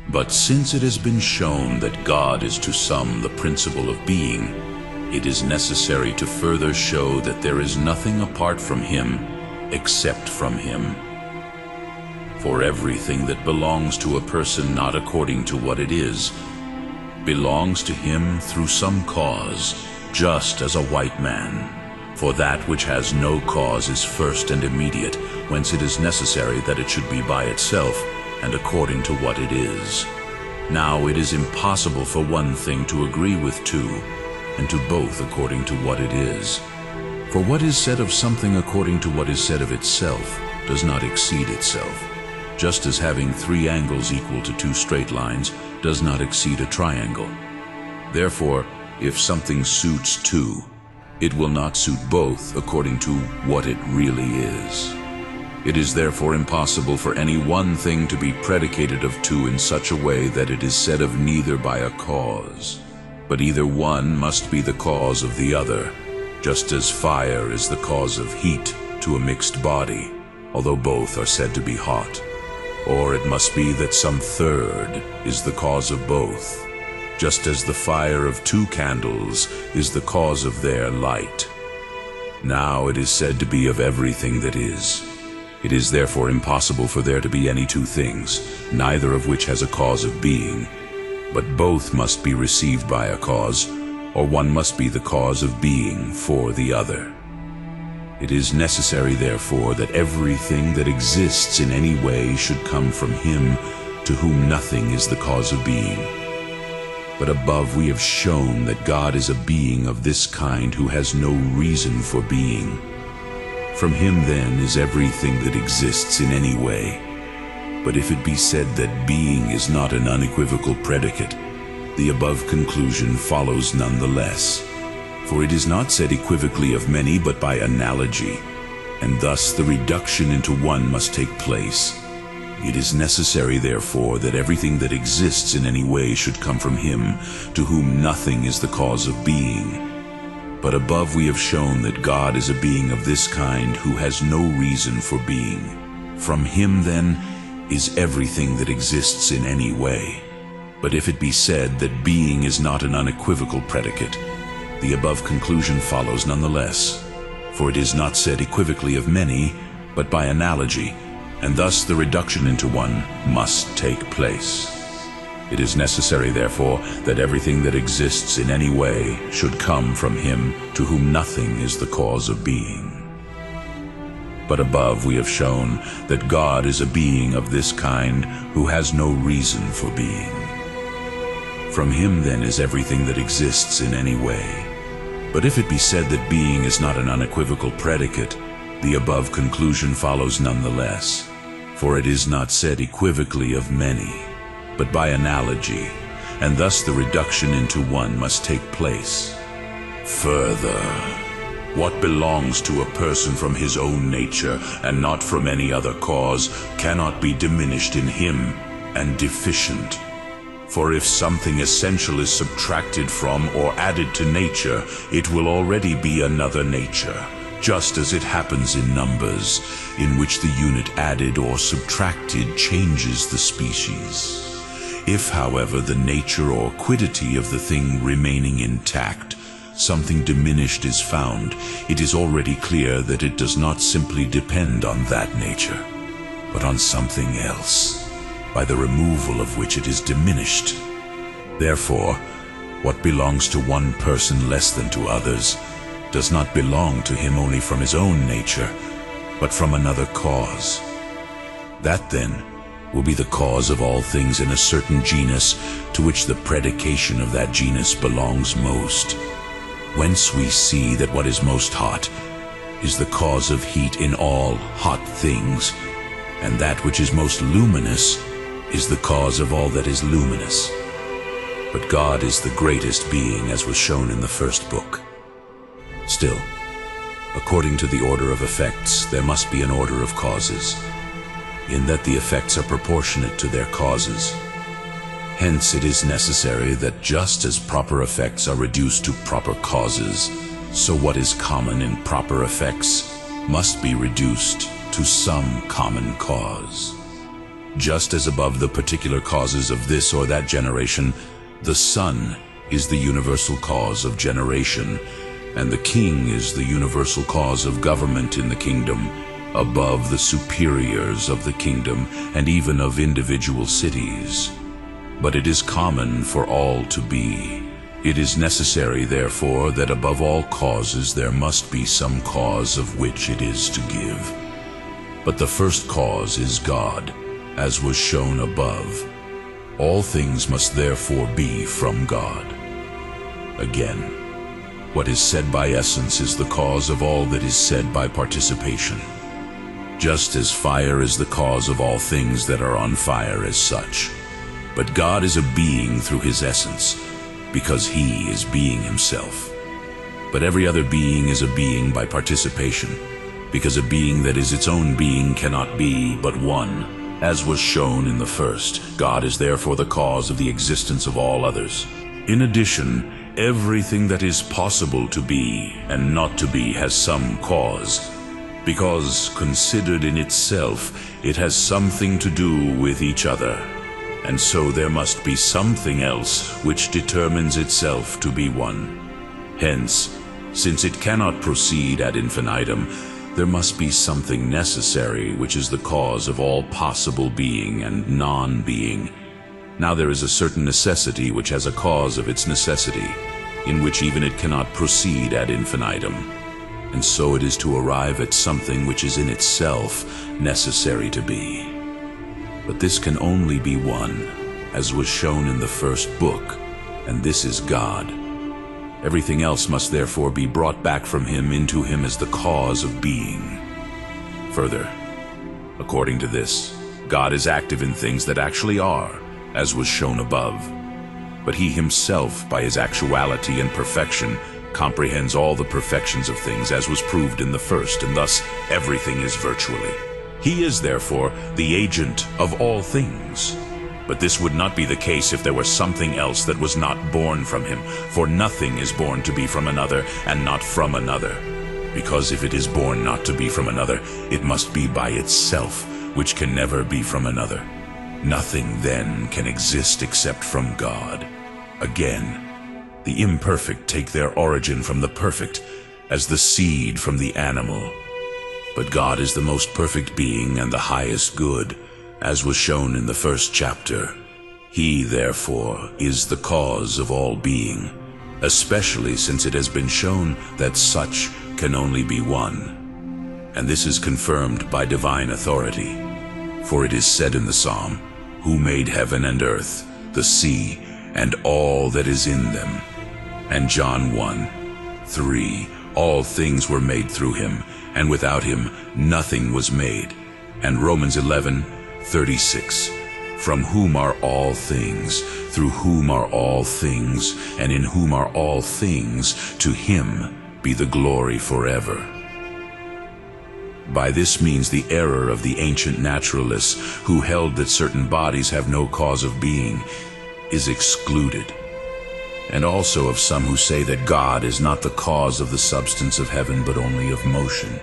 But since it has been shown that God is to some the principle of being, it is necessary to further show that there is nothing apart from him except from him. For everything that belongs to a person not according to what it is, belongs to him through some cause, just as a white man. For that which has no cause is first and immediate, whence it is necessary that it should be by itself, and according to what it is. Now it is impossible for one thing to agree with two, and to both according to what it is. For what is said of something according to what is said of itself does not exceed itself, just as having 3 angles equal to 2 straight lines does not exceed a triangle. Therefore, if something suits 2, it will not suit both according to what it really is. It is therefore impossible for any one thing to be predicated of 2 in such a way that it is said of neither by a cause, but either one must be the cause of the other, just as fire is the cause of heat to a mixed body, although both are said to be hot. Or it must be that some third is the cause of both, just as the fire of 2 candles is the cause of their light. Now it is said to be of everything that is. It is therefore impossible for there to be any 2 things, neither of which has a cause of being, but both must be received by a cause, or one must be the cause of being for the other. It is necessary, therefore, that everything that exists in any way should come from him to whom nothing is the cause of being. But above we have shown that God is a being of this kind who has no reason for being. From him then is everything that exists in any way. But if it be said that being is not an unequivocal predicate, the above conclusion follows nonetheless. For it is not said equivocally of many, but by analogy, and thus the reduction into one must take place. It is necessary, therefore, that everything that exists in any way should come from him, to whom nothing is the cause of being. But above we have shown that God is a being of this kind who has no reason for being. From him, then, is everything that exists in any way. But if it be said that being is not an unequivocal predicate, the above conclusion follows nonetheless. For it is not said equivocally of many, but by analogy, and thus the reduction into one must take place. It is necessary, therefore, that everything that exists in any way should come from him to whom nothing is the cause of being. But above we have shown that God is a being of this kind who has no reason for being. From him then is everything that exists in any way. But if it be said that being is not an unequivocal predicate, the above conclusion follows nonetheless. For it is not said equivocally of many, but by analogy, and thus the reduction into one must take place. Further, what belongs to a person from his own nature, and not from any other cause, cannot be diminished in him and deficient. For if something essential is subtracted from or added to nature, it will already be another nature, just as it happens in numbers, in which the unit added or subtracted changes the species. If, however, the nature or quiddity of the thing remaining intact, something diminished is found, it is already clear that it does not simply depend on that nature, but on something else, by the removal of which it is diminished. Therefore, what belongs to one person less than to others does not belong to him only from his own nature, but from another cause. That, then, will be the cause of all things in a certain genus to which the predication of that genus belongs most. Whence we see that what is most hot is the cause of heat in all hot things, and that which is most luminous is the cause of all that is luminous. But God is the greatest being, as was shown in the first book. Still, according to the order of effects, there must be an order of causes, in that the effects are proportionate to their causes. Hence it is necessary that just as proper effects are reduced to proper causes, so what is common in proper effects must be reduced to some common cause. Just as above the particular causes of this or that generation, the Son is the universal cause of generation, and the King is the universal cause of government in the kingdom, above the superiors of the kingdom and even of individual cities. But it is common for all to be. It is necessary, therefore, that above all causes there must be some cause of which it is to give. But the first cause is God, as was shown above. All things must therefore be from God. Again, what is said by essence is the cause of all that is said by participation. Just as fire is the cause of all things that are on fire as such. But God is a being through his essence, because he is being himself. But every other being is a being by participation, because a being that is its own being cannot be but one, as was shown in the first. God is therefore the cause of the existence of all others. In addition, everything that is possible to be and not to be has some cause, because considered in itself, it has something to do with each other. And so there must be something else which determines itself to be one. Hence, since it cannot proceed ad infinitum, there must be something necessary which is the cause of all possible being and non-being. Now there is a certain necessity which has a cause of its necessity, in which even it cannot proceed ad infinitum. And so it is to arrive at something which is in itself necessary to be. But this can only be one, as was shown in the first book, and this is God. Everything else must therefore be brought back from him into him as the cause of being. Further, according to this, God is active in things that actually are, as was shown above. But he himself, by his actuality and perfection, comprehends all the perfections of things, as was proved in the first, and thus everything is virtually. He is, therefore, the agent of all things. But this would not be the case if there were something else that was not born from him, for nothing is born to be from another, and not from another. Because if it is born not to be from another, it must be by itself, which can never be from another. Nothing then can exist except from God. Again, the imperfect take their origin from the perfect, as the seed from the animal. But God is the most perfect being and the highest good, as was shown in the first chapter. He, therefore, is the cause of all being, especially since it has been shown that such can only be one. And this is confirmed by divine authority. For it is said in the Psalm, "Who made heaven and earth, the sea, and all that is in them?" And John 1:3, "All things were made through him, and without him nothing was made." And Romans 11:36, "From whom are all things, through whom are all things, and in whom are all things, to him be the glory forever." By this means the error of the ancient naturalists, who held that certain bodies have no cause of being, is excluded, and also of some who say that God is not the cause of the substance of heaven, but only of motion.